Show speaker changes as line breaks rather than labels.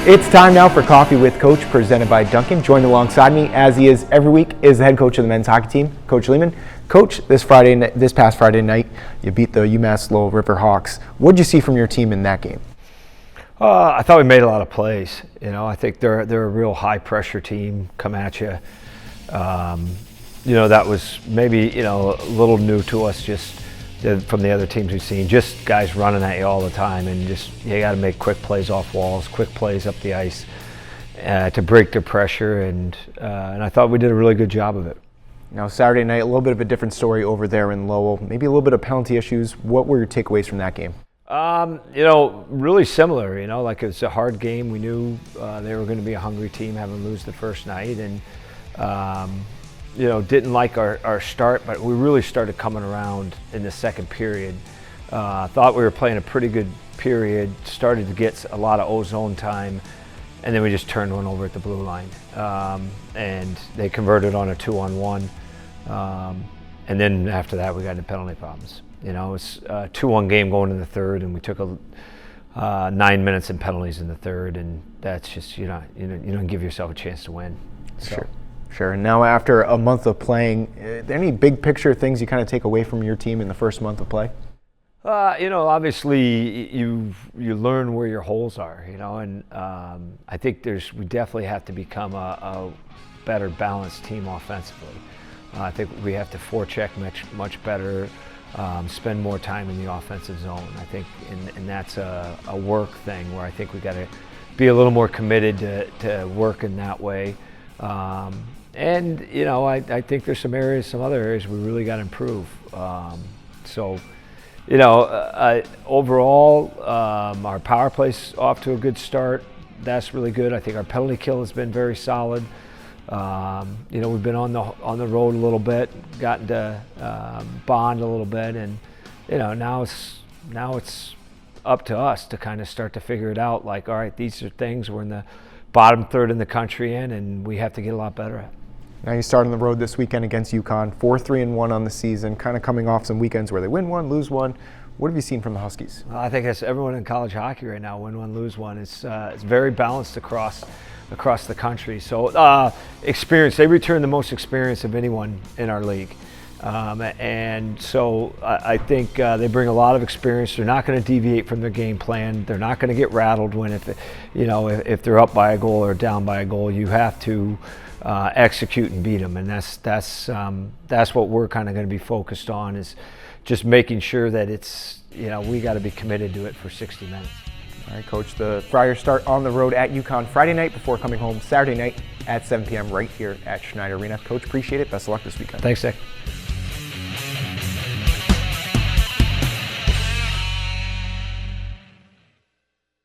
It's time now for Coffee with Coach, presented by Duncan. Joined alongside me, as he is every week, is the head coach of the men's hockey team, Coach Leaman. Coach, this past Friday night, you beat the UMass Lowell River Hawks. What did you see from your team in that game?
I thought we made a lot of plays. I think they're a real high pressure team, come at you. That was maybe a little new to us, just from the other teams we've seen. Just guys running at you all the time, and just you got to make quick plays off walls, quick plays up the ice to break the pressure, and I thought we did a really good job of it.
Now Saturday night, a little bit of a different story over there in Lowell. Maybe a little bit of penalty issues. What were your takeaways from that game?
Really similar. Like it's a hard game. We knew they were going to be a hungry team, having lose the first night, and didn't like our start, but we really started coming around in the second period. Thought we were playing a pretty good period. Started to get a lot of ozone time, and then we just turned one over at the blue line, and they converted on a 2-on-1, and then after that we got into penalty problems. It's a 2-1 game going in the third, and we took 9 minutes in penalties in the third, and that's just you don't give yourself a chance to win. So.
Sure. And now after a month of playing, any big picture things you kind of take away from your team in the first month of play?
Obviously you learn where your holes are, and I think we definitely have to become a better balanced team offensively. I think we have to forecheck much better. Spend more time in the offensive zone. I think, and that's a work thing where I think we got to be a little more committed to work in that way. I think there's some other areas we really got to improve. Overall, our power play's off to a good start. That's really good. I think our penalty kill has been very solid. We've been on the road a little bit, gotten to bond a little bit, and now it's up to us to kind of start to figure it out. Like, all right, these are things we're in the bottom third in the country and we have to get a lot better at.
Now you start on the road this weekend against UConn, 4-3-1 on the season, kind of coming off some weekends where they win one, lose one. What have you seen from the Huskies?
I think that's everyone in college hockey right now, win one, lose one. It's very balanced across the country. So experience, they return the most experience of anyone in our league. And so I think they bring a lot of experience. They're not going to deviate from their game plan. They're not going to get rattled when if they're up by a goal or down by a goal. You have to execute and beat them, and that's what we're kind of going to be focused on, is just making sure that it's we got to be committed to it for 60 minutes.
All right, Coach, the Friars start on the road at UConn Friday night before coming home Saturday night at 7 p.m. right here at Schneider Arena. Coach, appreciate it. Best of luck this weekend.
Thanks, Nick.